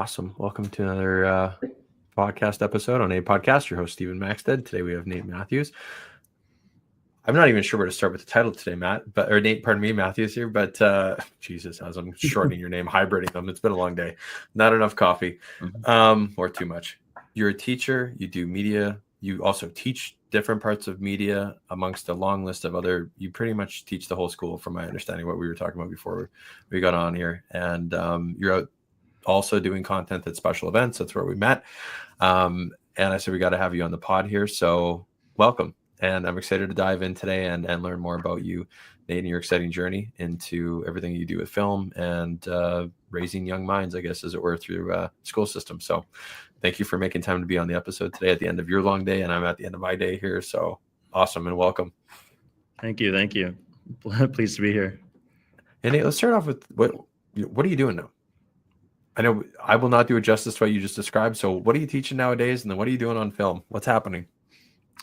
Awesome. Welcome to another podcast episode on A Podcast. Your host, Stephen Maxted. Today we have Nate Matthews. I'm not even sure where to start with the title today, Nate, pardon me, Matthews here. But Jesus, as I'm shortening your name, hybriding them. It's been a long day. Not enough coffee, or too much. You're a teacher. You do media. You also teach different parts of media amongst a long list of other. You pretty much teach the whole school, from my understanding, what we were talking about before we got on here. And you're out also doing content at special events. That's where we met. And I said, we got to have you on the pod here. So welcome. And I'm excited to dive in today and learn more about you, Nate, and your exciting journey into everything you do with film and raising young minds, I guess, as it were, through school system. So thank you for making time to be on the episode today at the end of your long day. And I'm at the end of my day here. So awesome and welcome. Thank you. Thank you. Pleased to be here. And Nate, let's start off with what are you doing now? I know I will not do it justice to what you just described. So what are you teaching nowadays? And then what are you doing on film? What's happening?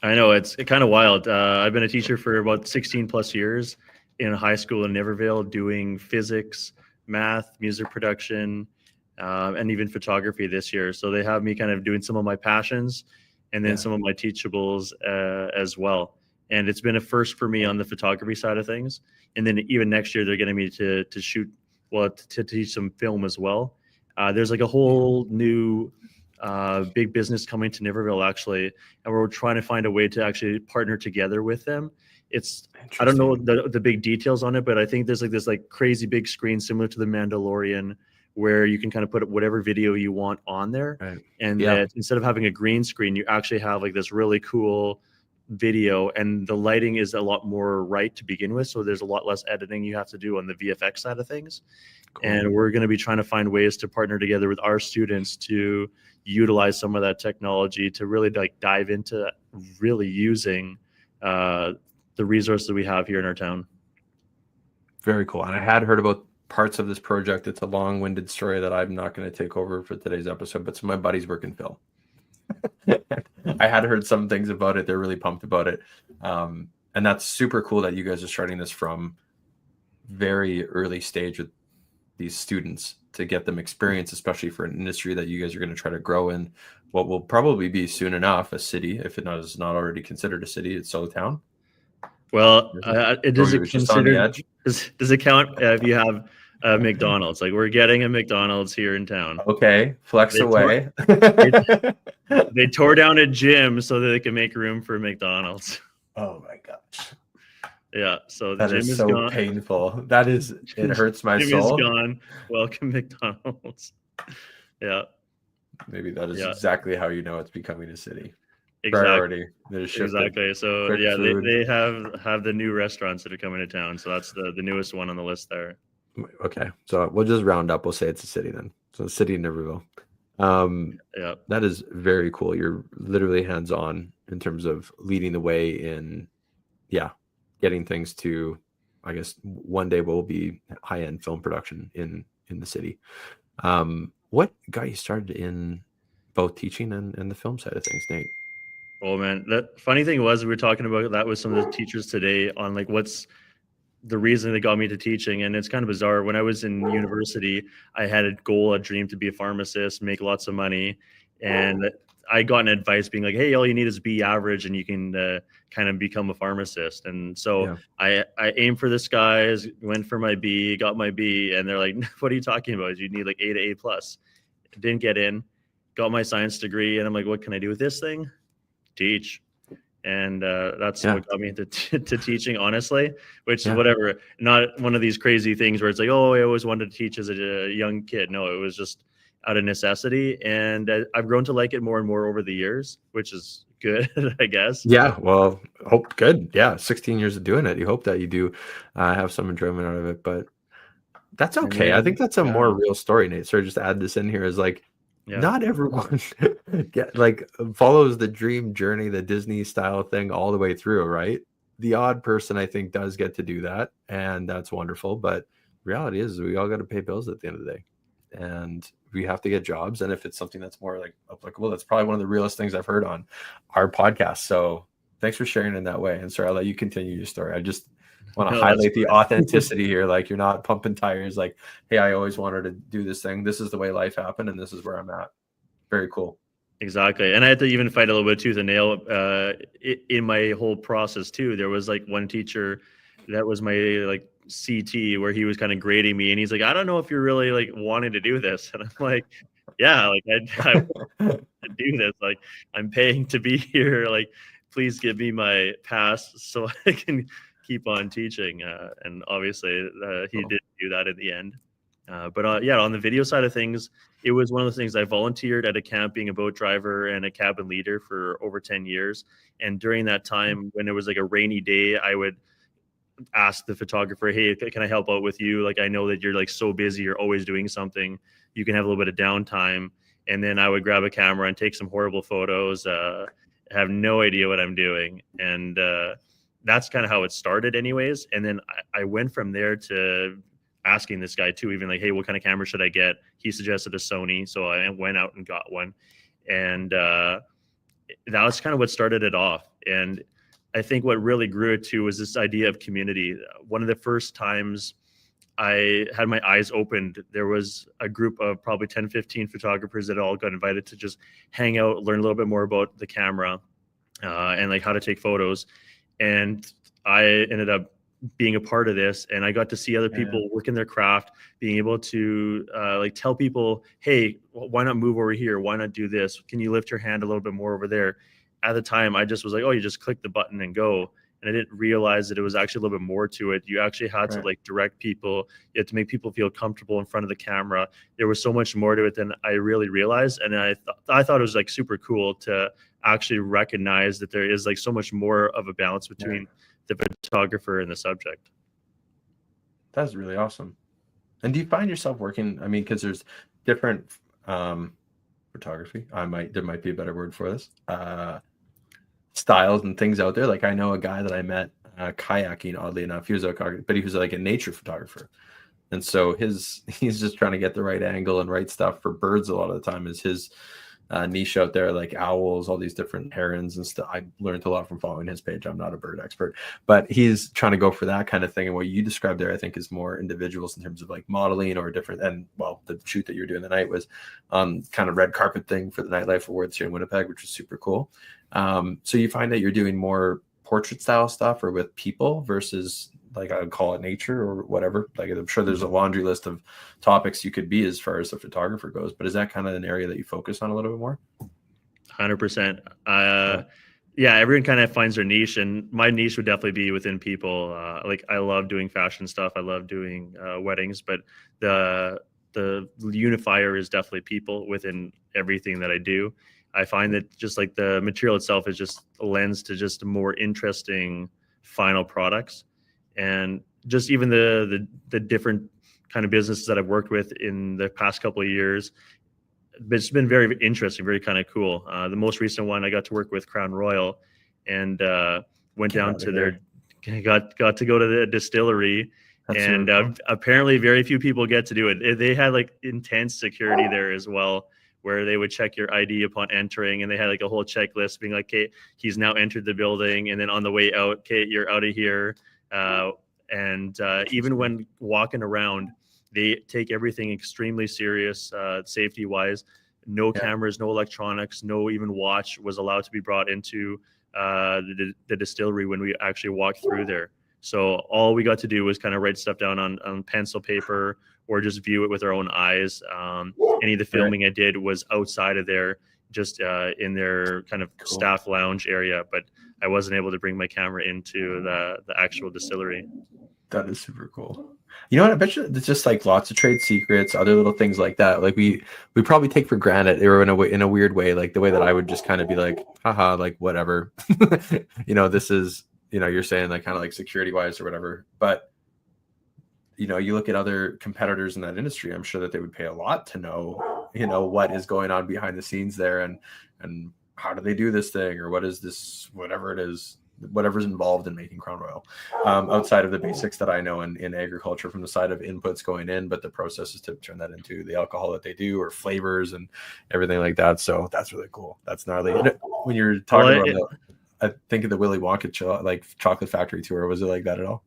I know it's kind of wild. I've been a teacher for about 16 plus years in a high school in Niverville, doing physics, math, music production, and even photography this year. So they have me kind of doing some of my passions and then some of my teachables as well. And it's been a first for me on the photography side of things. And then even next year, they're getting me to shoot, to teach some film as well. There's like a whole new big business coming to Niverville, actually, and we're trying to find a way to actually partner together with them. I don't know the big details on it, but I think there's like this like crazy big screen similar to the Mandalorian where you can kind of put whatever video you want on there. Right. And that instead of having a green screen, you actually have like this really cool video, and the lighting is a lot more right to begin with. So there's a lot less editing you have to do on the VFX side of things. Cool. And we're going to be trying to find ways to partner together with our students to utilize some of that technology to really like dive into really using the resources we have here in our town. Very cool. And I had heard about parts of this project. It's a long-winded story that I'm not going to take over for today's episode, but some of my buddies work in film. I had heard some things about it. They're really pumped about it. And that's super cool that you guys are starting this from very early stage with these students to get them experience, especially for an industry that you guys are going to try to grow in what will probably be soon enough a city. If it is not already considered a city, it's still a town. Well, it is considered. Does it count if you have a McDonald's? Like, we're getting a McDonald's here in town. Okay, flex away. They tore down a gym so that they can make room for McDonald's. Oh my gosh. Yeah, so the gym is so gone. Painful. It hurts my gym soul. Is gone. Welcome McDonald's. Yeah. Maybe that is exactly how you know it's becoming a city. Exactly. Priority. Exactly. So yeah, they have the new restaurants that are coming to town. So that's the newest one on the list there. Okay. So we'll just round up. We'll say it's a city then. So the city of Niverville. That is very cool. You're literally hands-on in terms of leading the way in getting things to, I guess, one day will be high-end film production in the city. What got you started in both teaching and the film side of things, Nate? Oh man, the funny thing was, we were talking about that with some of the teachers today on like what's the reason they got me to teaching. And it's kind of bizarre. When I was in university, I had a goal, a dream to be a pharmacist, make lots of money. And I got an advice being like, hey, all you need is be average and you can kind of become a pharmacist. And so I aimed for the skies, went for my B, got my B. And they're like, what are you talking about? You need like A to A plus. Didn't get in, got my science degree. And I'm like, what can I do with this thing? Teach. And that's what got me into teaching, honestly, which is whatever, not one of these crazy things where it's like, oh, I always wanted to teach as a young kid. No, it was just out of necessity. And I've grown to like it more and more over the years, which is good, I guess. Yeah, well, good. Yeah, 16 years of doing it. You hope that you do have some enjoyment out of it, but that's okay. I think that's a more real story, Nate. So just add this in here as like, not everyone follows the dream journey, the Disney style thing all the way through, right? The odd person, I think, does get to do that, and that's wonderful. But reality is we all got to pay bills at the end of the day, and we have to get jobs. And if it's something that's more like applicable, that's probably one of the realest things I've heard on our podcast. So thanks for sharing in that way. And sorry, I'll let you continue your story. Want to No, that's highlight the fine. authenticity here. Like, you're not pumping tires. Like, hey, I always wanted to do this thing. This is the way life happened, and this is where I'm at. Very cool. Exactly. And I had to even fight a little bit tooth and nail in my whole process too. There was like one teacher that was my like CT where he was kind of grading me, and he's like, I don't know if you're really like wanting to do this. And I'm like, yeah, like I want to do this. Like, I'm paying to be here. Like, please give me my pass so I can keep on teaching. And obviously he Cool. did do that in the end. But yeah, on the video side of things, it was one of the things. I volunteered at a camp being a boat driver and a cabin leader for over 10 years. And during that time, when it was like a rainy day, I would ask the photographer, hey, can I help out with you? Like, I know that you're like so busy, you're always doing something. You can have a little bit of downtime. And then I would grab a camera and take some horrible photos. Have no idea what I'm doing. And that's kind of how it started anyways. And then I went from there to asking this guy too, even like, hey, what kind of camera should I get? He suggested a Sony. So I went out and got one. And that was kind of what started it off. And I think what really grew it too was this idea of community. One of the first times I had my eyes opened, there was a group of probably 10, 15 photographers that all got invited to just hang out, learn a little bit more about the camera and like how to take photos. And I ended up being a part of this, and I got to see other people work in their craft, being able to like tell people, hey, why not move over here? Why not do this? Can you lift your hand a little bit more over there? At the time, I just was like, oh, you just click the button and go. And I didn't realize that it was actually a little bit more to it. You actually had to like direct people. You had to make people feel comfortable in front of the camera. There was so much more to it than I really realized. And I thought it was like super cool to actually recognize that there is like so much more of a balance between the photographer and the subject. That's really awesome. And do you find yourself working? I mean, because there's different photography. There might be a better word for this. Styles and things out there. Like, I know a guy that I met kayaking, oddly enough. He was but he was like a nature photographer. And so he's just trying to get the right angle and right stuff for birds a lot of the time is his niche out there, like owls, all these different herons and stuff. I learned a lot from following his page. I'm not a bird expert, but he's trying to go for that kind of thing. And what you described there, I think, is more individuals in terms of like modeling or different. And well, the shoot that you were doing the night was kind of red carpet thing for the Nightlife Awards here in Winnipeg, which was super cool. So you find that you're doing more portrait style stuff or with people versus, like, I would call it nature or whatever. Like, I'm sure there's a laundry list of topics you could be as far as the photographer goes, but is that kind of an area that you focus on a little bit more? 100%. Yeah, everyone kind of finds their niche, and my niche would definitely be within people. Like, I love doing fashion stuff. I love doing weddings, but the unifier is definitely people within everything that I do. I find that just like the material itself is just a lens to just more interesting final products. And just even the different kind of businesses that I've worked with in the past couple of years, it's been very interesting, very kind of cool. The most recent one, I got to work with Crown Royal, and went down to got to go to the distillery. That's and apparently very few people get to do it. They had like intense security there as well, where they would check your ID upon entering, and they had like a whole checklist being like, okay, he's now entered the building, and then on the way out, okay, you're out of here. Even when walking around, they take everything extremely serious, safety wise. No cameras, no electronics, no even watch was allowed to be brought into the distillery when we actually walked through there. So all we got to do was kind of write stuff down on pencil paper or just view it with our own eyes. Any of the filming I did was outside of there, just in their kind of staff lounge area, but I wasn't able to bring my camera into the actual distillery. That is super cool. You know what? I bet you it's just like lots of trade secrets, other little things like that. Like we probably take for granted, or in a weird way, like the way that I would just kind of be like, haha, like whatever. This is, you're saying like kind of like security wise or whatever. But you look at other competitors in that industry, I'm sure that they would pay a lot to know, what is going on behind the scenes there, and how do they do this thing, or what is this, whatever it is, whatever's involved in making Crown Royal, outside of the basics that I know in agriculture from the side of inputs going in, but the processes to turn that into the alcohol that they do, or flavors and everything like that. So that's really cool. That's gnarly. When you're talking about I think of the Willy Wonka like chocolate factory tour. Was it like that at all?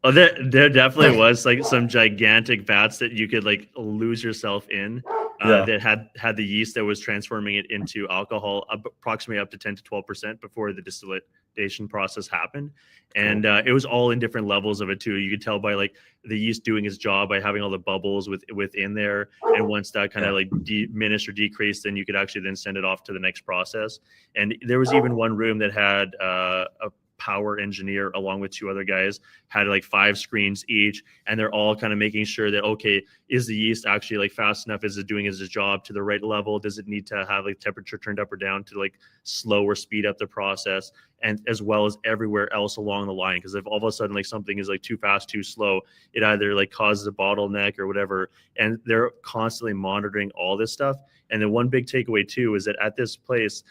There definitely was like some gigantic vats that you could like lose yourself in. Yeah. That had the yeast that was transforming it into alcohol approximately up to 10 to 12% before the distillation process happened. And it was all in different levels of it too. You could tell by like the yeast doing its job by having all the bubbles within there. And once that kind of like diminished or decreased, then you could actually then send it off to the next process. And there was even one room that had a power engineer along with two other guys, had like 5 screens each, and they're all kind of making sure that, okay, is the yeast actually like fast enough? Is it doing its job to the right level? Does it need to have like temperature turned up or down to like slow or speed up the process? And as well as everywhere else along the line, because if all of a sudden like something is like too fast, too slow, it either like causes a bottleneck or whatever. And they're constantly monitoring all this stuff. And the one big takeaway too is that at this place,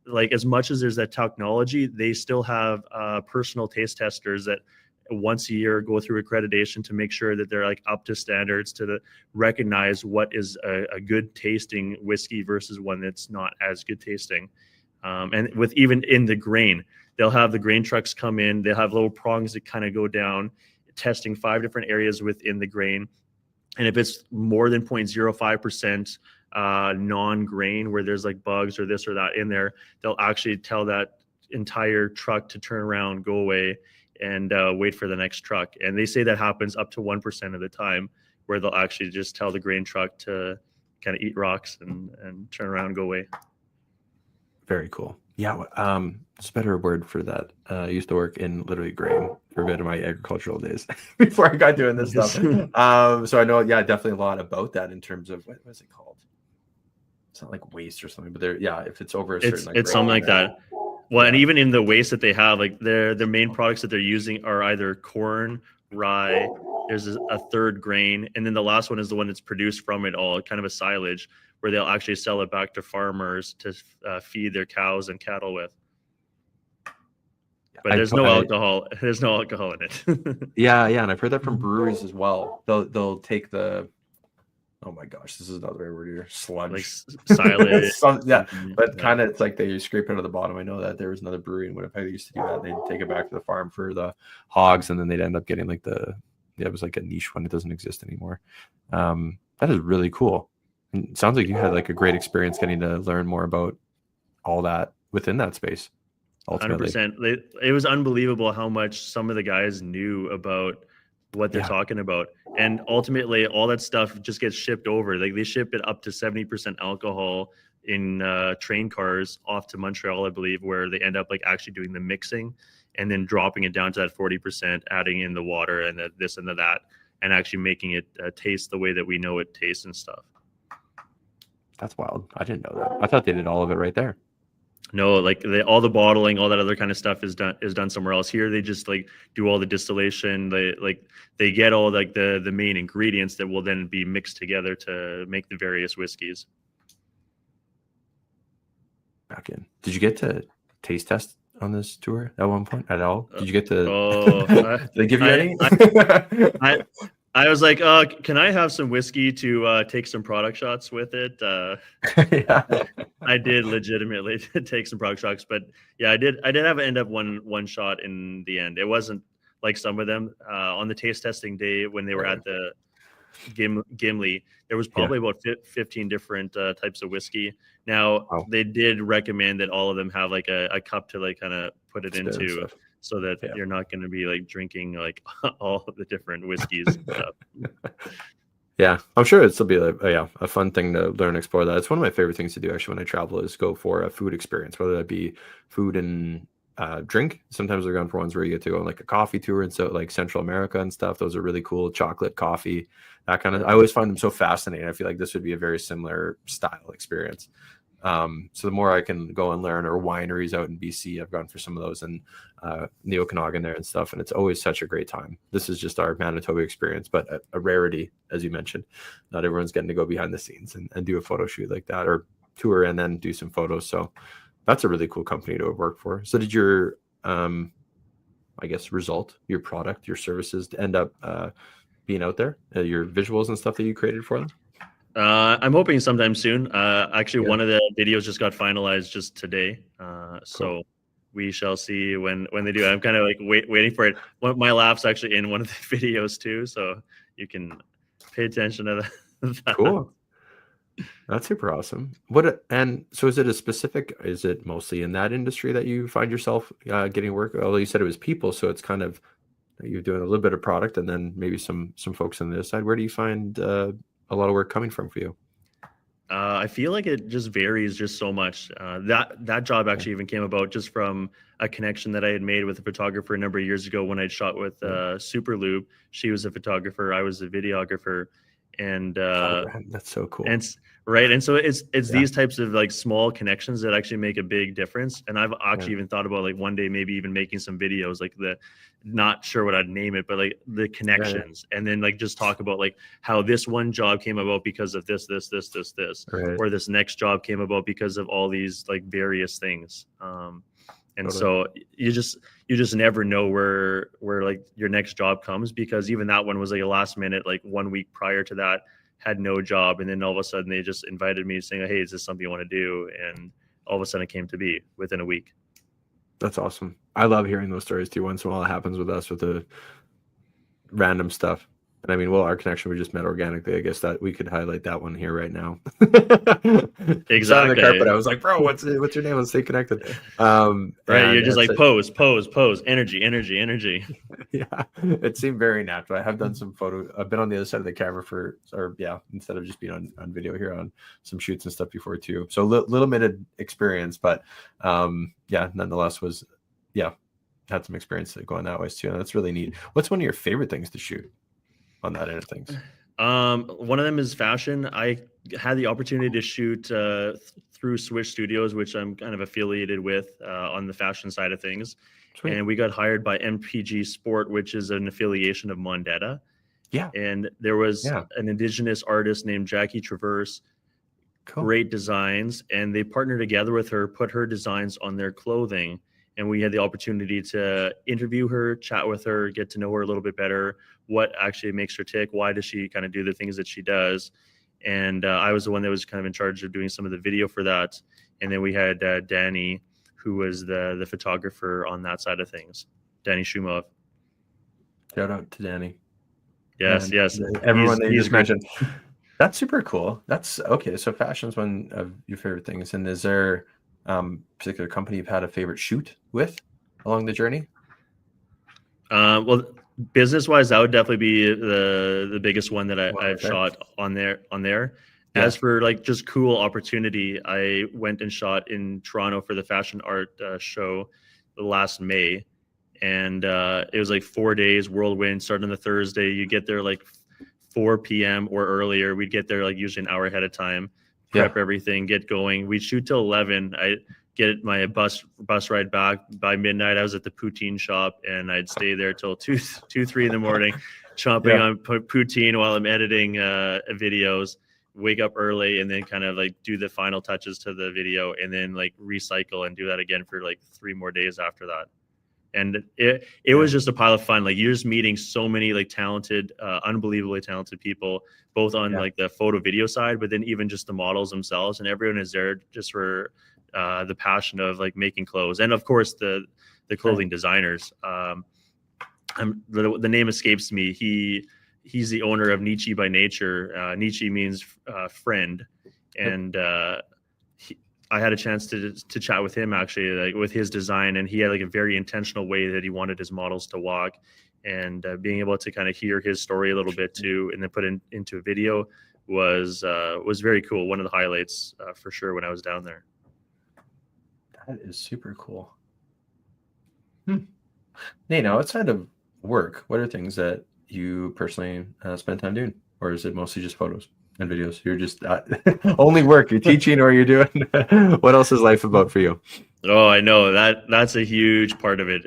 like as much as there's that technology, they still have personal taste testers that once a year go through accreditation to make sure that they're like up to standards to recognize what is a good tasting whiskey versus one that's not as good tasting. And with even in the grain, they'll have the grain trucks come in, they'll have little prongs that kind of go down, testing 5 different areas within the grain. And if it's more than 0.05% non-grain where there's like bugs or this or that in there, they'll actually tell that entire truck to turn around, go away, and wait for the next truck. And they say that happens up to 1% of the time, where they'll actually just tell the grain truck to kind of eat rocks and turn around and go away. Very cool. Yeah, it's a better word for that. I used to work in literally grain for a bit of my agricultural days before I got doing this stuff. So I know, definitely a lot about that in terms of what is it called? It's not like waste or something, but if it's over a certain, it's something like that. Well, and even in the waste that they have, like their main products that they're using are either corn, rye. There's a third grain, and then the last one is the one that's produced from it all, kind of a silage, where they'll actually sell it back to farmers to feed their cows and cattle with. But there's no alcohol. There's no alcohol in it. yeah, and I've heard that from breweries as well. They'll take the, oh my gosh, this is another word here, sludge, like silage. But kind of it's like they scrape it out of the bottom. I know that there was another brewery in Winnipeg that used to do that. They'd take it back to the farm for the hogs, and then they'd end up getting like it was like a niche one. It doesn't exist anymore. That is really cool. And it sounds like you had like a great experience getting to learn more about all that within that space. Ultimately. 100%. It was unbelievable how much some of the guys knew about what they're talking about. And ultimately, all that stuff just gets shipped over. Like they ship it up to 70% alcohol in train cars off to Montreal, I believe, where they end up like actually doing the mixing and then dropping it down to that 40%, adding in the water and this and that, and actually making it taste the way that we know it tastes and stuff. That's wild. I didn't know that. I thought they did all of it right there. No, like all the bottling, all that other kind of stuff is done somewhere else. Here, they just like do all the distillation. They get all like the main ingredients that will then be mixed together to make the various whiskeys. Back in. Did you get to taste test on this tour at one point at all? Did you get to? Did they give you any? I was like, can I have some whiskey to take some product shots with it? I did legitimately take some product shots, but yeah, I did have end up one shot in the end. It wasn't like some of them on the taste testing day when they were at the Gimli. There was probably about 15 different types of whiskey. Now they did recommend that all of them have like a cup to like kind of put it into. So that you're not going to be like drinking like all of the different whiskeys. Yeah, I'm sure it'd still be a fun thing to learn and explore that. It's one of my favorite things to do actually when I travel is go for a food experience, whether that be food and drink. Sometimes we're going for ones where you get to go on like a coffee tour and so like Central America and stuff. Those are really cool. Chocolate, coffee, that kind of. I always find them so fascinating. I feel like this would be a very similar style experience. So the more I can go and learn, or wineries out in BC, I've gone for some of those and the Okanagan there and stuff, and it's always such a great time. This is just our Manitoba experience, but a rarity, as you mentioned. Not everyone's getting to go behind the scenes and do a photo shoot like that, or tour and then do some photos. So that's a really cool company to work for. So did your, I guess, result, your product, your services end up being out there, your visuals and stuff that you created for them? I'm hoping sometime soon. Actually, one of the videos just got finalized just today. So we shall see when they do. I'm kind of like waiting for it. My laugh's actually in one of the videos too, so you can pay attention to that. Cool. That's super awesome. And so is it mostly in that industry that you find yourself getting work? Although you said it was people, so it's kind of you're doing a little bit of product and then maybe some folks on the other side. Where do you find a lot of work coming from for you? I feel like it just varies just so much. That job actually even came about just from a connection that I had made with a photographer a number of years ago when I shot with Super Lube. She was a photographer, I was a videographer, and that's so cool. And right, and so it's these types of like small connections that actually make a big difference. And I've actually even thought about like one day maybe even making some videos, like not sure what I'd name it, but like the connections, and then like just talk about like how this one job came about because of this, or this next job came about because of all these like various things. And so you just never know where like your next job comes, because even that one was like a last minute, like 1 week prior to that, had no job, and then all of a sudden they just invited me saying, hey, is this something you want to do? And all of a sudden it came to be within a week. That's awesome. I love hearing those stories too. Once in a while it happens with us with the random stuff. And I mean, well, our connection, we just met organically. I guess that we could highlight that one here right now. Exactly. On the carpet, I was like, bro, what's your name? Let's stay connected. Right. You're just like pose, energy. Yeah. It seemed very natural. I have done some I've been on the other side of the camera instead of just being on video here on some shoots and stuff before too. So limited experience, but nonetheless had some experience going that way too. And that's really neat. What's one of your favorite things to shoot on that end of things? One of them is fashion. I had the opportunity to shoot through Swish Studios, which I'm kind of affiliated with on the fashion side of things. Sweet. And we got hired by MPG Sport, which is an affiliation of Mondetta. Yeah. And there was an indigenous artist named Jackie Traverse. Cool. Great designs. And they partnered together with her, put her designs on their clothing. And we had the opportunity to interview her, chat with her, get to know her a little bit better. What actually makes her tick? Why does she kind of do the things that she does? And I was the one that was kind of in charge of doing some of the video for that. And then we had Danny, who was the photographer on that side of things. Danny Shumov. Shout out to Danny. Yes. Everyone that you just mentioned. That's super cool. That's okay. So fashion's one of your favorite things. And is there particular company you've had a favorite shoot with along the journey? Well, business wise, that would definitely be the biggest one that I've shot on there. Yeah. As for like just cool opportunity, I went and shot in Toronto for the fashion art show last May, and it was like 4 days whirlwind. Starting on the Thursday, you get there like 4 p.m. or earlier. We'd get there like usually an hour ahead of time, prep everything, get going. We'd shoot till 11. I get my bus ride back. By midnight, I was at the poutine shop, and I'd stay there till 2, 3 in the morning, chomping on poutine while I'm editing videos. Wake up early and then kind of like do the final touches to the video, and then like recycle and do that again for like 3 more days after that. And it was just a pile of fun. Like you're just meeting so many like talented, unbelievably talented people, both on like the photo video side, but then even just the models themselves. And everyone is there just for the passion of like making clothes, and of course the clothing designers. The name escapes me. He's the owner of Nietzsche by Nature. Nietzsche means friend, and I had a chance to chat with him actually, like with his design, and he had like a very intentional way that he wanted his models to walk, and being able to kind of hear his story a little bit too, and then put into a video was very cool. One of the highlights for sure when I was down there. That is super cool. Nate, now outside of work, what are things that you personally spend time doing, or is it mostly just photos and videos? You're just only work, you're teaching, or you're doing what else is life about for you? Oh, I know that's a huge part of it,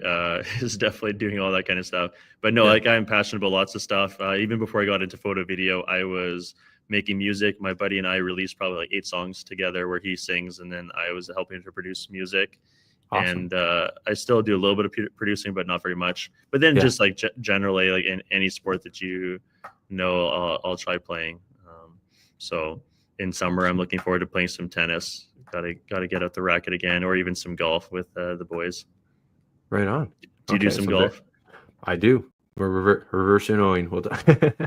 is definitely doing all that kind of stuff. But no, like I'm passionate about lots of stuff. Even before I got into photo video, I was making music. My buddy and I released probably like 8 songs together where he sings, and then I was helping to produce music. Awesome. And I still do a little bit of producing, but not very much. But then just like generally, like in any sport that I'll try playing. So in summer, I'm looking forward to playing some tennis. Got to get out the racket again, or even some golf with the boys. Right on. Do you do Okay, some so golf? I do. We're reverse Unoing.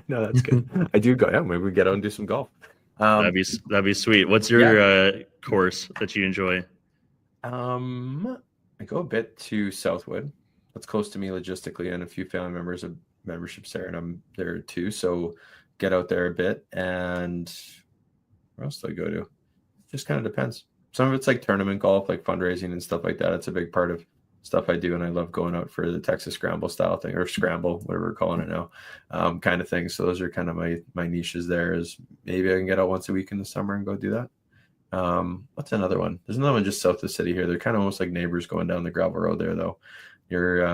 No, that's good. I do go. Yeah, maybe we get out and do some golf. That'd Um, be that'd be sweet. What's yeah. your course that you enjoy? I go a bit to Southwood. That's close to me logistically, and a few family members have memberships there, and I'm there too. So get out there a bit. And where else do I go to? Just kind of depends. Some of it's like tournament golf, like fundraising and stuff like that. It's a big part of stuff I do, and I love going out for the Texas Scramble style thing, or Scramble, whatever we're calling it now, kind of thing. So those are kind of my niches. There is maybe I can get out once a week in the summer and go do that. What's another one? There's another one just south of the city here. They're kind of almost like neighbors going down the gravel road there, though. Near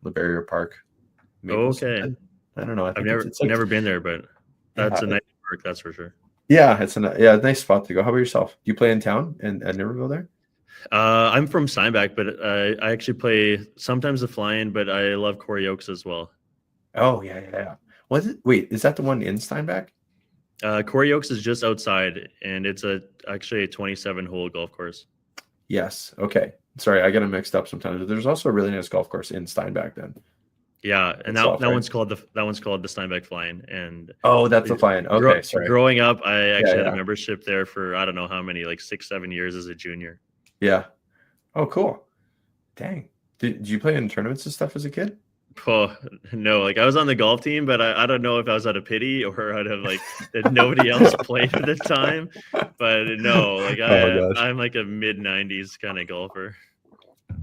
the Barrier Park. Maples. Okay. I don't know. I I've think it's like, never been there, but that's yeah, a nice park, that's for sure. yeah, it's a nice spot to go. How about yourself? Do you play in town and at Niverville there? I'm from Steinbach, but I actually play sometimes the Flying, but I love Corey Oaks as well. Oh yeah. Was it? Wait, is that the one in Steinbach? Corey Oaks is just outside, and it's actually a 27-hole golf course. Yes. Okay. Sorry, I get them mixed up sometimes. But there's also a really nice golf course in Steinbach then. Yeah, and that right? one's called the Steinbach Flying. And oh, that's the Flying. Okay, sorry. Growing up, I actually had a membership there for I don't know how many, like 6-7 years as a junior. Yeah. Oh, cool. Dang. Did you play in tournaments and stuff as a kid? Oh no, like I was on the golf team, but I don't know if I was out of pity or out of like that nobody else played at the time. But no, like I'm like a mid-90s kind of golfer.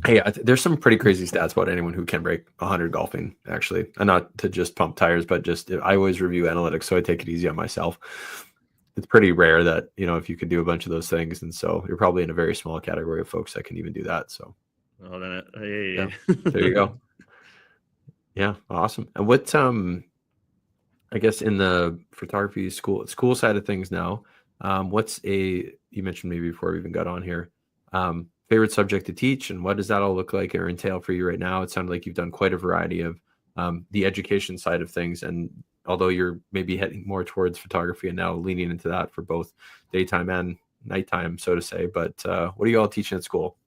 Hey, there's some pretty crazy stats about anyone who can break 100 golfing, actually. And not to just pump tires, but just I always review analytics, so I take it easy on myself. It's pretty rare that, if you could do a bunch of those things. And so you're probably in a very small category of folks that can even do that. So, well, then, hey. Yeah, there you go. Yeah, awesome. And what, I guess in the photography school side of things now, you mentioned maybe before we even got on here, favorite subject to teach, and what does that all look like or entail for you right now? It sounded like you've done quite a variety of the education side of things, and although you're maybe heading more towards photography and now leaning into that for both daytime and nighttime, so to say, but what are you all teaching at school?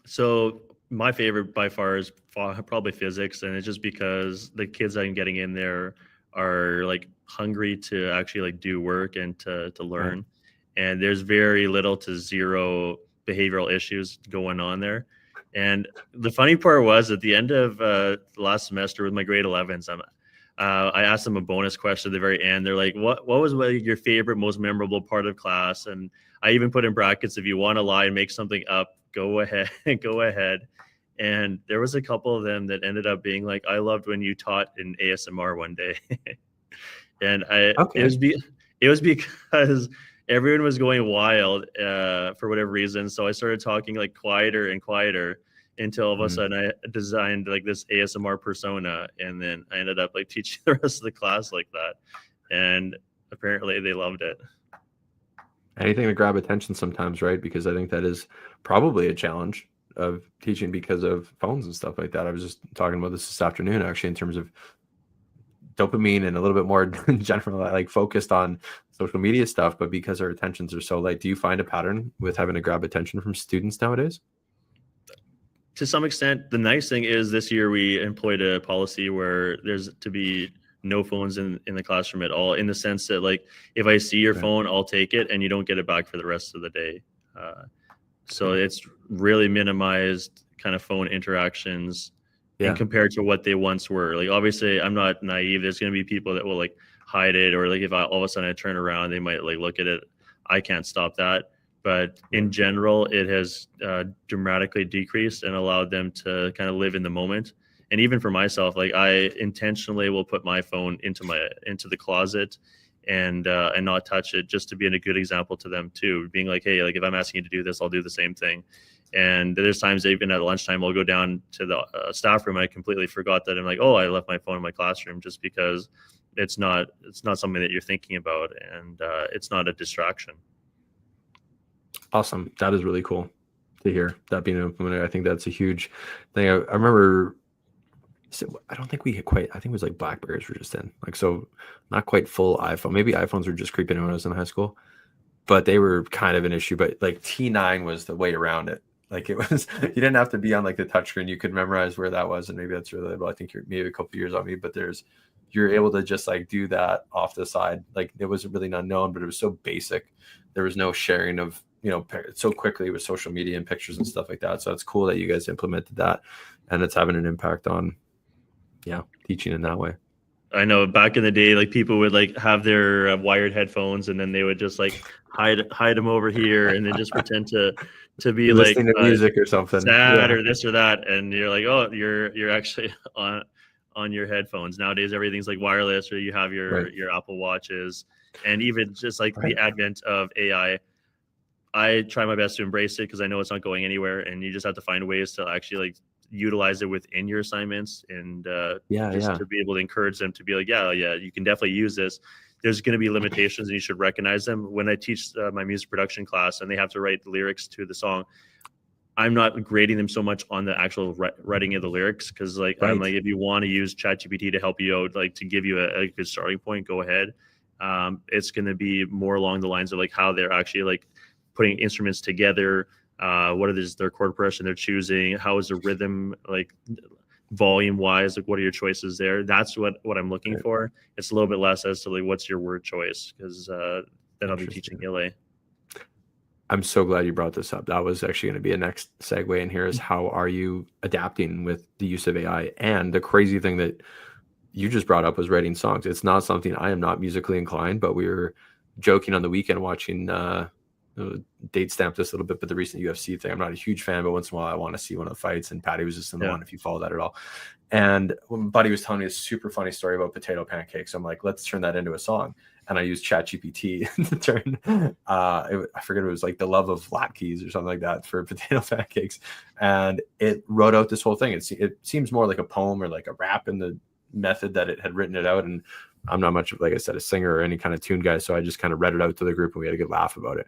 So my favorite by far is probably physics, and it's just because the kids I'm getting in there are like hungry to actually like do work and to learn. Right. And there's very little to zero behavioral issues going on there. And the funny part was at the end of last semester with my grade 11s, I asked them a bonus question at the very end. They're like, what was your favorite, most memorable part of class? And I even put in brackets, if you want to lie and make something up, go ahead. And there was a couple of them that ended up being like, I loved when you taught in ASMR one day. And it was because everyone was going wild for whatever reason. So I started talking like quieter and quieter until all of a sudden I designed like this ASMR persona. And then I ended up like teaching the rest of the class like that. And apparently they loved it. Anything to grab attention sometimes, right? Because I think that is probably a challenge of teaching because of phones and stuff like that. I was just talking about this afternoon, actually, in terms of dopamine and a little bit more general, like focused on social media stuff, but because our attentions are so light, do you find a pattern with having to grab attention from students nowadays? To some extent. The nice thing is this year we employed a policy where there's to be no phones in the classroom at all, in the sense that like if I see your phone, I'll take it and you don't get it back for the rest of the day. So it's really minimized kind of phone interactions and compared to what they once were. Like obviously I'm not naive. There's going to be people that will like hide it, or like if all of a sudden I turn around, they might like look at it. I can't stop that. But in general, it has dramatically decreased and allowed them to kind of live in the moment. And even for myself, like I intentionally will put my phone into the closet and not touch it, just to be a good example to them too. Being like, hey, like if I'm asking you to do this, I'll do the same thing. And there's times even at lunchtime, I'll go down to the staff room and I completely forgot that I'm like, oh, I left my phone in my classroom, just because it's not something that you're thinking about, and it's not a distraction. Awesome. That is really cool to hear that being implemented. I think that's a huge thing. I remember, I don't think we hit quite, I think it was like Blackberries were just in, like, so not quite full iPhone. Maybe iPhones were just creeping in when I was in high school, but they were kind of an issue. But like T9 was the way around it. Like it was, you didn't have to be on like the touchscreen. You could memorize where that was, and maybe that's really well. I think you're maybe a couple years on me, but you're able to just like do that off the side. Like it wasn't really unknown, but it was so basic. There was no sharing of, so quickly with social media and pictures and stuff like that. So it's cool that you guys implemented that, and it's having an impact on, teaching in that way. I know back in the day, like people would like have their wired headphones, and then they would just like hide them over here, and then just pretend to be like listening to music or something, sad or this or that, and you're like, oh, you're actually on your headphones. Nowadays, everything's like wireless, or you have your Apple Watches, and even just like the advent of AI. I try my best to embrace it because I know it's not going anywhere, and you just have to find ways to actually like utilize it within your assignments, and to be able to encourage them to be like, yeah, you can definitely use this. There's going to be limitations, and you should recognize them. When I teach my music production class and they have to write the lyrics to the song, I'm not grading them so much on the actual writing of the lyrics, because I'm like, if you want to use ChatGPT to help you out, like to give you a good starting point, go ahead. It's going to be more along the lines of like how they're actually like putting instruments together. What is their chord progression they're choosing? How is the rhythm, like volume wise? Like what are your choices there? That's what I'm looking for. It's a little bit less as to like what's your word choice, because then I'll be teaching ELA. I'm so glad you brought this up. That was actually going to be a next segue in here, is how are you adapting with the use of AI? And the crazy thing that you just brought up was writing songs. It's not something, I am not musically inclined, but we were joking on the weekend watching date stamp this a little bit, but the recent UFC thing, I'm not a huge fan, but once in a while I want to see one of the fights, and Patty was just in the one, if you follow that at all. And when Buddy was telling me a super funny story about potato pancakes, I'm like, let's turn that into a song. And I used ChatGPT to turn, I forget, it was like the love of latkes or something like that for potato pancakes. And it wrote out this whole thing. It seems more like a poem or like a rap in the method that it had written it out. And I'm not much of, like I said, a singer or any kind of tune guy. So I just kind of read it out to the group, and we had a good laugh about it.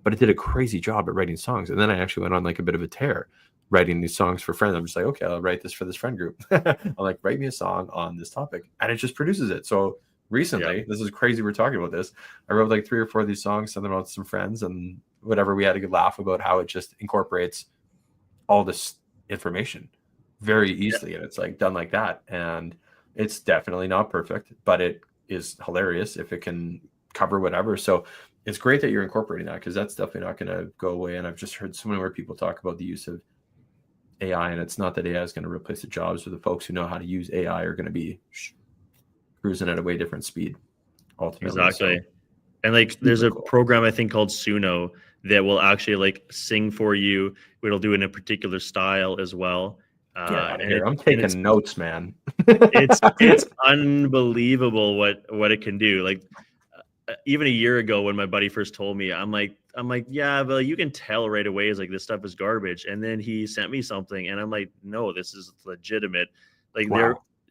But it did a crazy job at writing songs. And then I actually went on like a bit of a tear writing these songs for friends. I'm just like, okay, I'll write this for this friend group. I'm like, write me a song on this topic. And it just produces it. So recently, this is crazy, we're talking about this, I wrote like 3 or 4 of these songs, sent them out to some friends, and whatever, we had a good laugh about how it just incorporates all this information very easily. And it's like done like that. And it's definitely not perfect, but it is hilarious if it can cover whatever. So it's great that you're incorporating that, because that's definitely not going to go away. And I've just heard so many more people talk about the use of AI, and it's not that AI is going to replace the jobs, or the folks who know how to use AI are going to be cruising at a way different speed ultimately. Exactly. So, and like there's a program I think called Suno that will actually like sing for you. It'll do it in a particular style as well. I'm taking notes, man. it's unbelievable what it can do. Like even a year ago when my buddy first told me, I'm like, yeah, but you can tell right away is like this stuff is garbage. And then he sent me something, and I'm like, no, this is legitimate. Like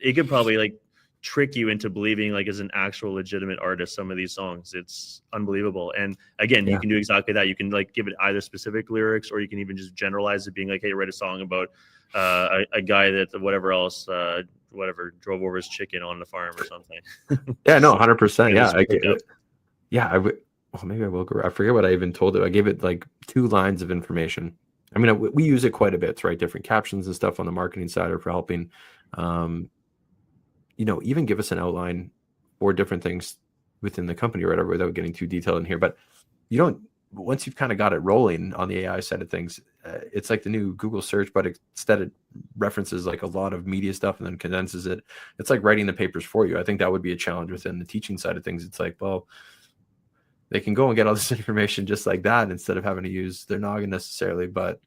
it could probably like trick you into believing like as an actual legitimate artist some of these songs. It's unbelievable. And again, you can do exactly that. You can like give it either specific lyrics, or you can even just generalize it, being like, hey, write a song about a guy that whatever else drove over his chicken on the farm or something. Yeah, no, 100%. Well, maybe I will go. I forget what I even told it. I gave it like 2 lines of information. I mean, we use it quite a bit to write different captions and stuff on the marketing side, or for helping even give us an outline for different things within the company or whatever, without getting too detailed in here. But once you've kind of got it rolling on the AI side of things, it's like the new Google search, but instead it references like a lot of media stuff and then condenses it. It's like writing the papers for you. I think that would be a challenge within the teaching side of things. It's like, well, they can go and get all this information just like that instead of having to use their noggin necessarily. But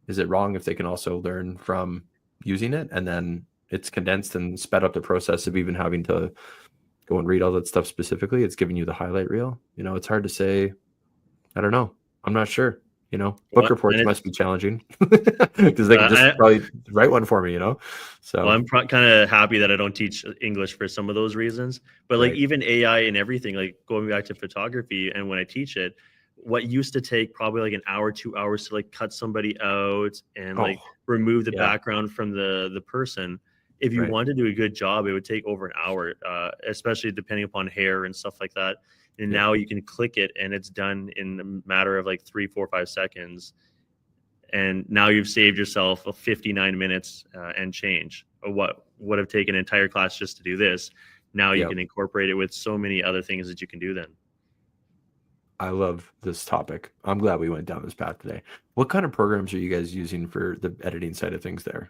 is it wrong if they can also learn from using it, and then it's condensed and sped up the process of even having to go and read all that stuff specifically? It's giving you the highlight reel. It's hard to say. I don't know. I'm not sure. Book reports must be challenging because they can just probably write one for me, So I'm kind of happy that I don't teach English for some of those reasons. But like even AI and everything, like going back to photography, and when I teach it, what used to take probably like an hour, 2 hours to like cut somebody out and like remove the background from the person. If you want to do a good job, it would take over an hour, especially depending upon hair and stuff like that. And now you can click it and it's done in a matter of like 3, 4, 5 seconds. and now you've saved yourself 59 minutes and change of what would have taken an entire class just to do this. Now you can incorporate it with so many other things that you can do then. I love this topic. I'm glad we went down this path today. What kind of programs are you guys using for the editing side of things there?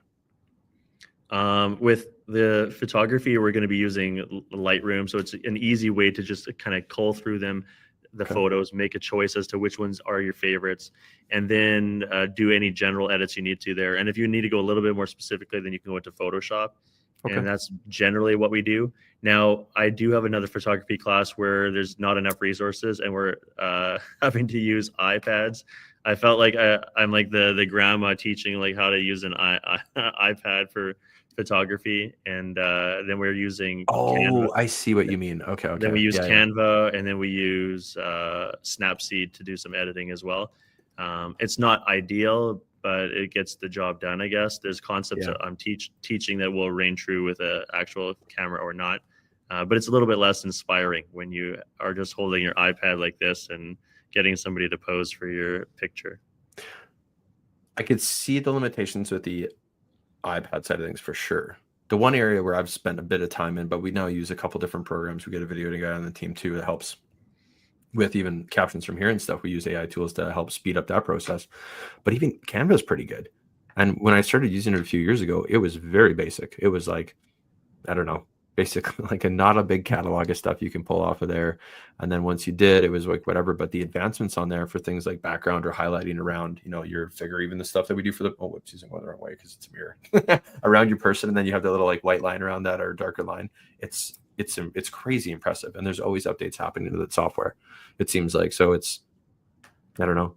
With the photography, we're going to be using Lightroom. So it's an easy way to just kind of cull through them, the photos, make a choice as to which ones are your favorites, and then do any general edits you need to there. And if you need to go a little bit more specifically, then you can go into Photoshop. And that's generally what we do. Now, I do have another photography class where there's not enough resources and we're having to use iPads. I felt like I'm like the grandma teaching like how to use an iPad for photography, and then we're using Canva. I see what you mean. Okay. Then we use Canva, and then we use Snapseed to do some editing as well. It's not ideal, but it gets the job done, I guess. There's concepts that I'm teaching that will reign true with an actual camera or not. But it's a little bit less inspiring when you are just holding your iPad like this and getting somebody to pose for your picture. I could see the limitations with the iPad side of things for sure. The one area where I've spent a bit of time in, but we now use a couple different programs. We get a video guy on the team too that helps with even captions from here and stuff. We use AI tools to help speed up that process. But even Canva is pretty good. And when I started using it a few years ago, it was very basic. It was like, I don't know, basically like not a big catalog of stuff you can pull off of there. And then once you did, it was like whatever. But the advancements on there for things like background or highlighting around, your figure, even the stuff that we do for whoops, using one the wrong way because it's a mirror around your person. And then you have the little like white line around that or darker line. It's crazy impressive. And there's always updates happening to that software, it seems like. So I don't know.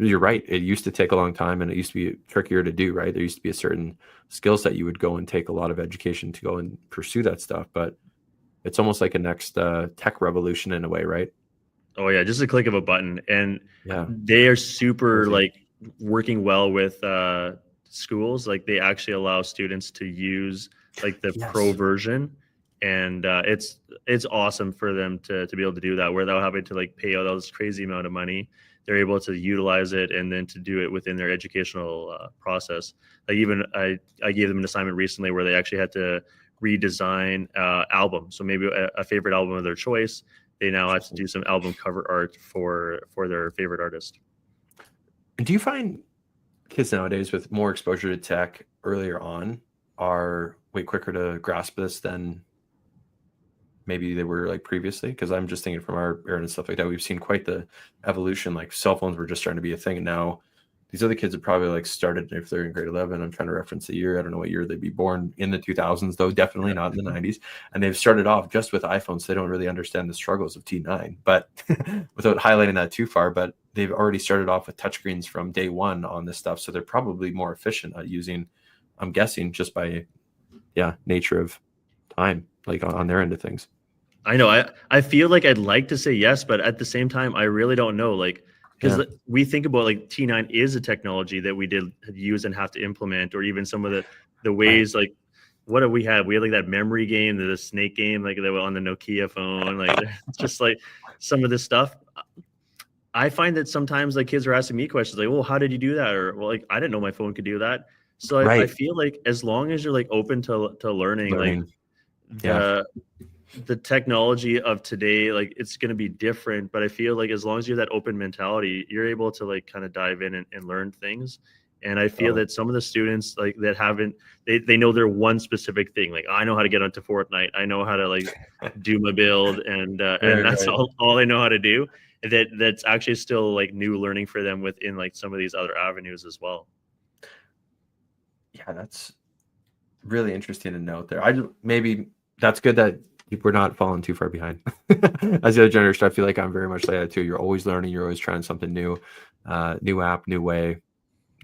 You're right. It used to take a long time and it used to be trickier to do, right? There used to be a certain skill set you would go and take a lot of education to go and pursue that stuff. But it's almost like a next tech revolution in a way, right? Oh yeah. Just a click of a button. And they are super like working well with schools. Like they actually allow students to use like the pro version. And it's awesome for them to be able to do that without having to like pay all this crazy amount of money. They're able to utilize it and then to do it within their educational process. Like even I gave them an assignment recently where they actually had to redesign album. So maybe a favorite album of their choice. They now have to do some album cover art for their favorite artist. And do you find kids nowadays with more exposure to tech earlier on are way quicker to grasp this than maybe they were like previously? Because I'm just thinking from our era and stuff like that, we've seen quite the evolution. Like cell phones were just starting to be a thing, and now these other kids have probably like started, if they're in grade 11, I'm trying to reference the year, I don't know what year they'd be born, in the 2000s though, definitely not in the 90s, and they've started off just with iPhones. They don't really understand the struggles of T9, but without highlighting that too far, but they've already started off with touchscreens from day one on this stuff, so they're probably more efficient at using, I'm guessing, just by nature of time, like on their end of things. I know. I feel like I'd like to say yes, but at the same time, I really don't know. Like, because we think about like T9 is a technology that we did use and have to implement, or even some of the ways like what do we have? We had like that memory game, the snake game, like that on the Nokia phone. Like just like some of this stuff. I find that sometimes like kids are asking me questions like, "Well, how did you do that?" Or, "Well, like I didn't know my phone could do that." So I feel like as long as you're like open to learning. Like the technology of today, like it's going to be different, but I feel like as long as you have that open mentality, you're able to like kind of dive in and learn things. And I feel that some of the students like that haven't, they know their one specific thing. Like I know how to get onto Fortnite. I know how to like do my build and that's all they know how to do. That's actually still like new learning for them within like some of these other avenues as well. Yeah, that's really interesting to note there. Maybe that's good that we're not falling too far behind. As the other generation, I feel like I'm very much like that too. You're always learning. You're always trying something new, new app, new way,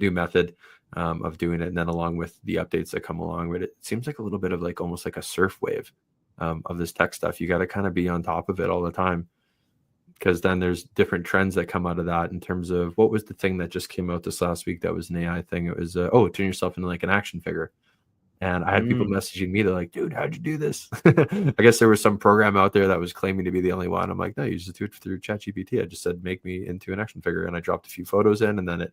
new method of doing it. And then along with the updates that come along with it, it seems like a little bit of like almost like a surf wave of this tech stuff. You got to kind of be on top of it all the time, because then there's different trends that come out of that in terms of what was the thing that just came out this last week that was an AI thing. It was, turn yourself into like an action figure. And I had people messaging me. They're like, dude, how'd you do this? I guess there was some program out there that was claiming to be the only one. I'm like, no, you just do it through ChatGPT. I just said, make me into an action figure. And I dropped a few photos in, and then it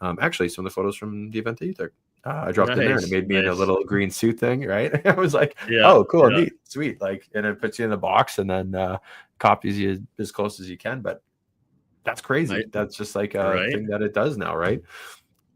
Actually, some of the photos from the event that you took. I dropped in there and it Nice, made me in a nice. little green suit thing, right? I was like, Yeah, oh, cool, yeah, neat, sweet. Like, and it puts you in the box and then copies you as close as you can. But that's I crazy. That's just like a right. thing that it does now, right?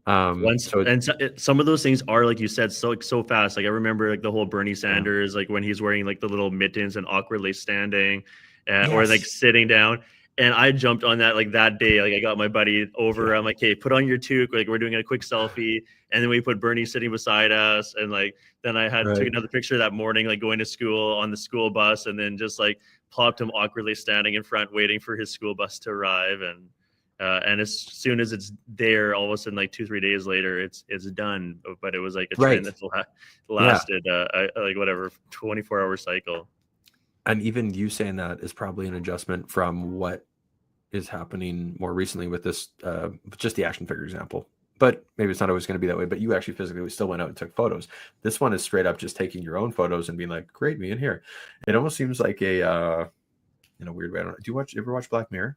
Once So and some of those things are like you said, so fast. Like I remember like the whole Bernie yeah. Sanders, like when he's wearing like the little mittens and awkwardly standing, or like Yes. sitting down. And I jumped on that like that day. Like I got my buddy over. Yeah. I'm like, hey, put on your toque. Like we're doing a quick selfie, and then we put Bernie sitting beside us, and like then I had took Right. another picture that morning, like going to school on the school bus, and then just like plopped him awkwardly standing in front, waiting for his school bus to arrive, and as soon as it's there, all of a sudden, like 2-3 days later, it's done. But it was like a trend Right. that Yeah. lasted like whatever 24-hour cycle. And even you saying that is probably an adjustment from what is happening more recently with this, just the action figure example. But maybe it's not always going to be that way. But you actually physically still went out and took photos. This one is straight up just taking your own photos and being like, "Great, me in here." It almost seems like in a weird way. I don't know. Do you ever watch Black Mirror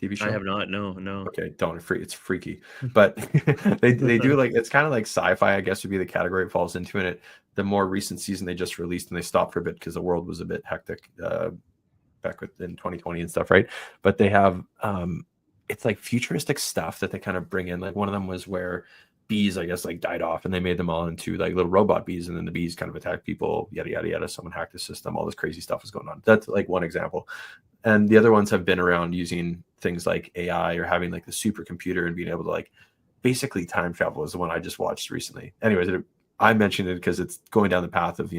TV I show? have not. No. Okay, don't. It's freaky, but they do like, it's kind of like sci-fi, I guess would be the category it falls into. And the more recent season they just released, and they stopped for a bit because the world was a bit hectic back in 2020 and stuff, right? But they have it's like futuristic stuff that they kind of bring in. Like one of them was where bees, I guess, like died off, and they made them all into like little robot bees, and then the bees kind of attacked people, yada yada yada. Someone hacked the system. All this crazy stuff is going on. That's like one example. And the other ones have been around using things like AI or having like the supercomputer and being able to like basically time travel is the one I just watched recently. Anyways, I mentioned it because it's going down the path of,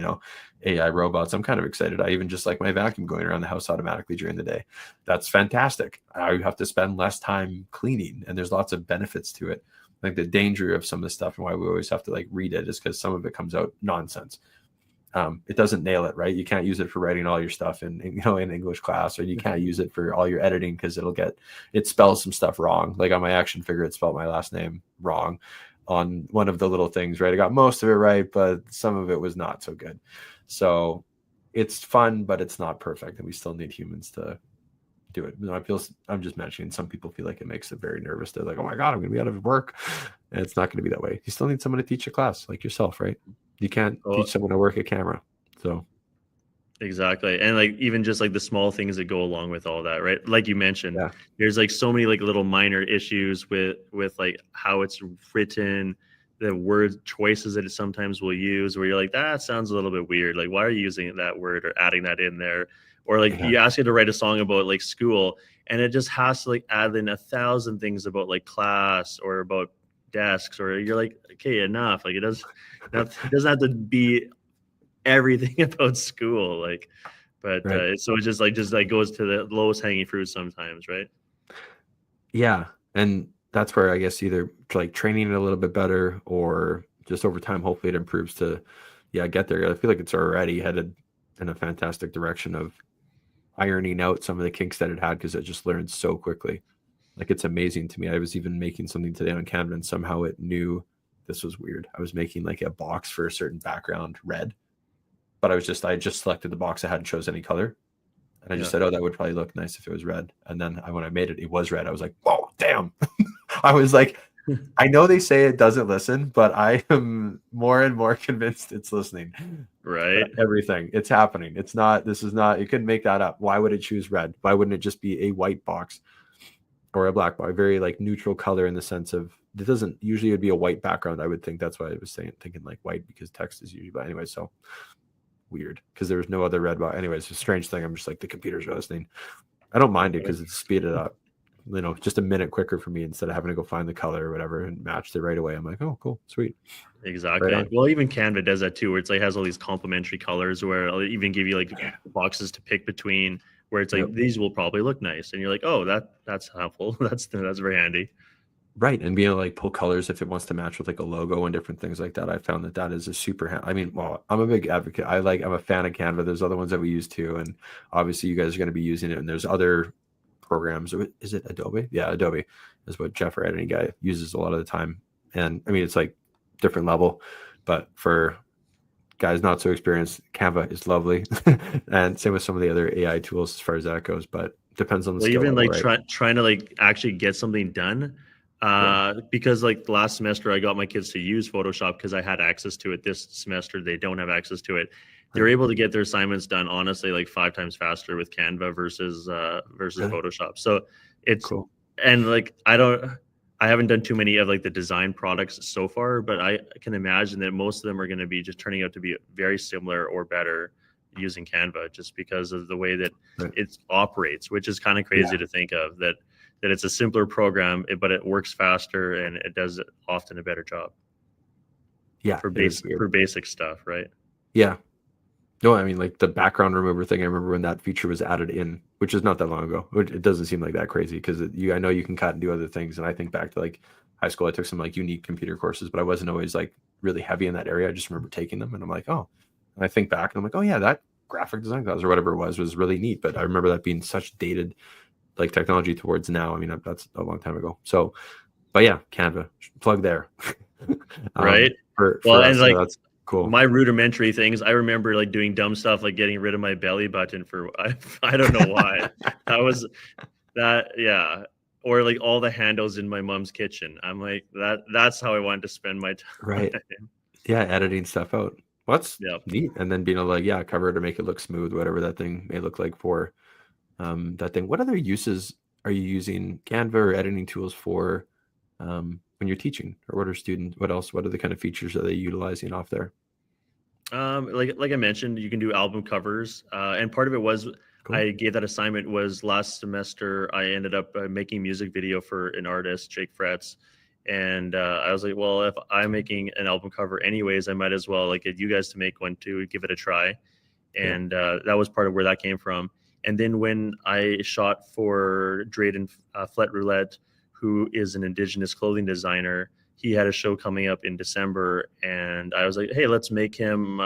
AI robots. I'm kind of excited. I even just like my vacuum going around the house automatically during the day. That's fantastic. I have to spend less time cleaning, and there's lots of benefits to it. Like the danger of some of the stuff and why we always have to like read it is because some of it comes out nonsense. It doesn't nail it, right? You can't use it for writing all your stuff in English class, or you can't use it for all your editing because it spells some stuff wrong. Like on my action figure, it spelled my last name wrong on one of the little things, right? I got most of it right, but some of it was not so good. So it's fun, but it's not perfect, and we still need humans to do it. I'm just mentioning some people feel like it makes it very nervous. They're like, oh my God, I'm going to be out of work. And it's not going to be that way. You still need someone to teach a class like yourself, right? You can't teach someone to work a camera. So Exactly. And like even just like the small things that go along with all that, right? Like you mentioned, yeah, there's like so many like little minor issues with like how it's written, the word choices that it sometimes will use where you're like, that sounds a little bit weird. Like, why are you using that word or adding that in there? Or like yeah, you ask it to write a song about like school, and it just has to like add in 1,000 things about like class or about desks, or you're like, okay, enough. Like it doesn't have to be everything about school, like, but right. so it just goes to the lowest hanging fruit sometimes, right? Yeah. And that's where I guess either like training it a little bit better, or just over time, hopefully it improves to, get there. I feel like it's already headed in a fantastic direction of ironing out some of the kinks that it had, because it just learned so quickly. Like it's amazing to me. I was even making something today on Canva, and somehow it knew this was weird. I was making like a box for a certain background red, but I just selected the box. I hadn't chose any color. And I just said, oh, that would probably look nice if it was red. And then when I made it, it was red. I was like, whoa, damn. I was like, I know they say it doesn't listen, but I am more and more convinced it's listening. Right. Everything. It's happening. This is not, you couldn't make that up. Why would it choose red? Why wouldn't it just be a white box or a black box? Very like neutral color in the sense of, it doesn't usually, it'd be a white background. I would think that's why I was thinking like white, because text is usually, but anyway, so weird because there was no other red box. Anyways, it's a strange thing. I'm just like, the computer's listening. I don't mind it because it's speeded up, just a minute quicker for me instead of having to go find the color or whatever and matched it right away. I'm like, oh, cool, sweet. Exactly. Right, well, even Canva does that too, where it's like has all these complementary colors, where it'll even give you like boxes to pick between, where it's like these will probably look nice, and you're like, oh, that's helpful. That's very handy. right. And being able to like pull colors if it wants to match with like a logo and different things like that. I found that is a super I mean, well, I'm a big advocate. I'm a fan of Canva. There's other ones that we use too, and obviously you guys are going to be using it, and there's other programs. Is it Adobe? Yeah, Adobe is what Jeff, our editing guy, uses a lot of the time. And I mean, it's like different level, but for guys not so experienced, Canva is lovely. And same with some of the other AI tools as far as that goes, but depends on the skill Even level, like right? trying to like actually get something done, Because like last semester I got my kids to use Photoshop because I had access to it. This semester they don't have access to it. They're able to get their assignments done honestly like 5 times faster with Canva versus Really? Photoshop. So it's Cool. and like I haven't done too many of like the design products so far, but I can imagine that most of them are going to be just turning out to be very similar or better using Canva just because of the way that Right. it operates, which is kind of crazy to think of that it's a simpler program, but it works faster and it does often a better job Yeah, for it is weird. basic stuff, right? Yeah. No, I mean, like the background remover thing. I remember when that feature was added in, which is not that long ago. It doesn't seem like that crazy because I know you can cut and do other things. And I think back to like high school, I took some like unique computer courses, but I wasn't always like really heavy in that area. I just remember taking them, and I'm like, oh. And I think back, and I'm like, oh yeah, that graphic design class or whatever it was really neat. But I remember that being such dated like technology towards now. I mean, that's a long time ago. So, but yeah, Canva plug there. Right. For Well, us, and so like that's cool. my rudimentary things, I remember like doing dumb stuff like getting rid of my belly button for I don't know why. That was that yeah. Or like all the handles in my mom's kitchen. I'm like that's how I wanted to spend my time. Right. Yeah, editing stuff out. Well, that's Yeah. neat. And then being able to like, yeah, cover it or make it look smooth, whatever that thing may look like for that thing. What other uses are you using Canva or editing tools for when you're teaching? Or what else? What are the kind of features are they utilizing off there? Like I mentioned, you can do album covers, and part of it was Cool. I gave that assignment was last semester. I ended up making music video for an artist, Jake Fretz, and I was like, well, if I'm making an album cover anyways, I might as well like get you guys to make one too, give it a try, Cool. and that was part of where that came from. And then when I shot for Drayden Flet Roulette, who is an indigenous clothing designer, he had a show coming up in December, and I was like, hey, let's make him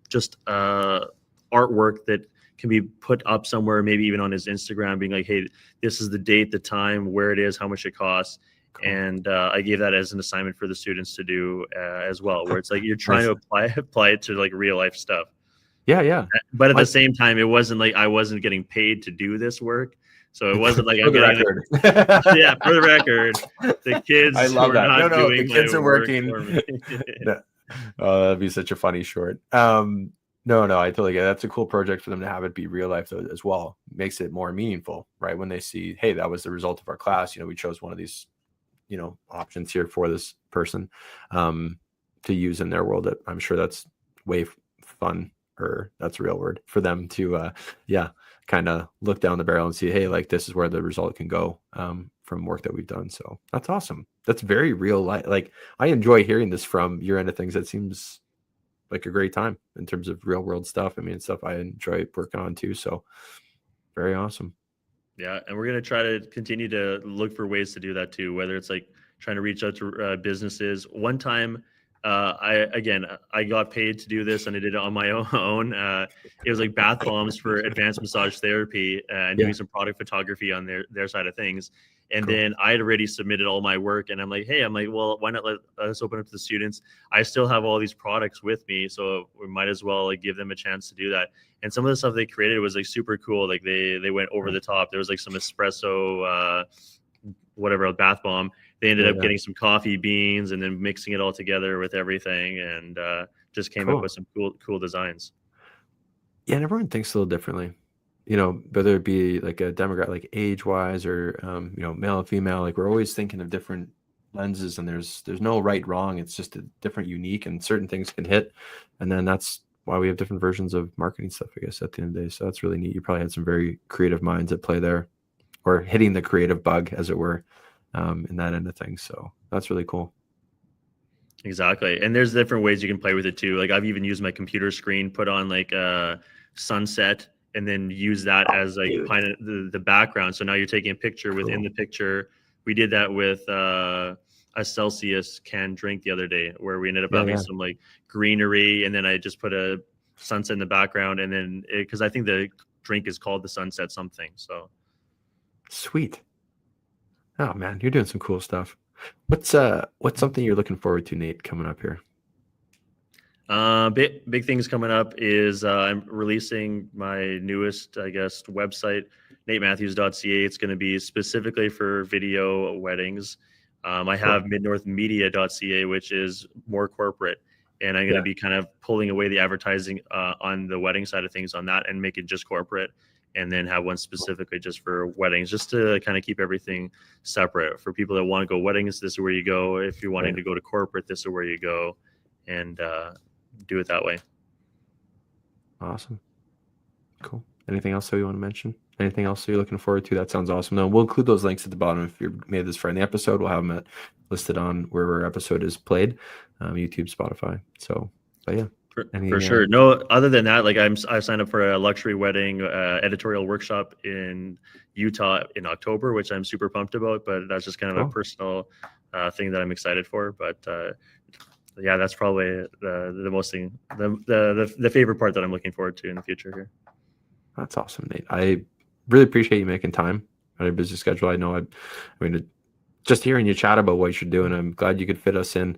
just artwork that can be put up somewhere, maybe even on his Instagram, being like, hey, this is the date, the time, where it is, how much it costs. Cool. And I gave that as an assignment for the students to do as well, where it's like you're trying Nice. to apply it to like real life stuff. Yeah. But at the same time, it wasn't like I wasn't getting paid to do this work. So it wasn't like For I'm the getting record. yeah, for the record, the kids I love were that. not No, doing the kids my are work working. for me. Oh, that'd be such a funny short. No, I totally get it. That's a cool project for them to have it be real life though, as well. Makes it more meaningful, right? When they see, hey, that was the result of our class. We chose one of these, options here for this person to use in their world. I'm sure that's way fun, or that's a real word for them to, kind of look down the barrel and see, hey, like this is where the result can go from work that we've done. So that's awesome. That's very real life. Like I enjoy hearing this from your end of things. That seems like a great time in terms of real world stuff. I mean, stuff I enjoy working on too. So very awesome. Yeah, and we're gonna try to continue to look for ways to do that too. Whether it's like trying to reach out to businesses. One time, I got paid to do this, and I did it on my own. It was like bath bombs for advanced massage therapy and doing some product photography on their side of things. And Cool. then I had already submitted all my work, and I'm like, well, why not let us open up to the students? I still have all these products with me, so we might as well like give them a chance to do that. And some of the stuff they created was like super cool. Like they went over the top. There was like some espresso, whatever, bath bomb. They ended up getting some coffee beans and then mixing it all together with everything, and just came up with some cool designs. Yeah, and everyone thinks a little differently. Whether it be like a demographic, like age wise, or male and female. Like we're always thinking of different lenses, and there's no right wrong. It's just a different, unique, and certain things can hit, and then that's why we have different versions of marketing stuff, I guess, at the end of the day. So that's really neat. You probably had some very creative minds at play there, or hitting the creative bug, as it were, in that end of things. So that's really cool. Exactly. And there's different ways you can play with it too. Like I've even used my computer screen, put on like a sunset, and then use that as like kind of the background. So now you're taking a picture within the picture. We did that with a Celsius canned drink the other day, where we ended up having some like greenery, and then I just put a sunset in the background, and then because I think the drink is called the sunset something. So sweet. Oh man, you're doing some cool stuff. What's something you're looking forward to, Nate, coming up here? Big things coming up is I'm releasing my newest, I guess, website, natematthews.ca. It's going to be specifically for video weddings. I have midnorthmedia.ca, which is more corporate, and I'm going to be kind of pulling away the advertising on the wedding side of things on that and make it just corporate, and then have one specifically just for weddings, just to kind of keep everything separate. For people that want to go weddings, this is where you go. If you're wanting to go to corporate, this is where you go, and do it that way. Awesome. Cool. Anything else that you want to mention? Anything else that you're looking forward to? That sounds awesome. No, we'll include those links at the bottom. If you made this far in the episode, we'll have them listed on wherever episode is played, YouTube, Spotify. So, but yeah. For sure. No, other than that, like I signed up for a luxury wedding editorial workshop in Utah in October, which I'm super pumped about, but that's just kind of a personal thing that I'm excited for. But yeah, that's probably the most thing, the favorite part that I'm looking forward to in the future here. That's awesome, Nate. I really appreciate you making time on a busy schedule. I know, I mean, just hearing you chat about what you're doing, I'm glad you could fit us in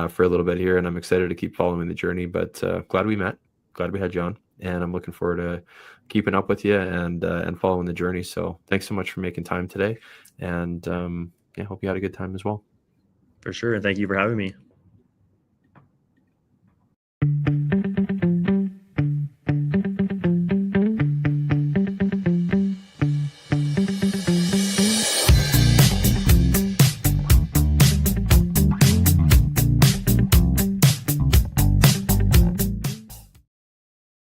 for a little bit here, and I'm excited to keep following the journey. But glad we met, glad we had you on, and I'm looking forward to keeping up with you and following the journey. So thanks so much for making time today, and yeah, hope you had a good time as well. For sure, and thank you for having me.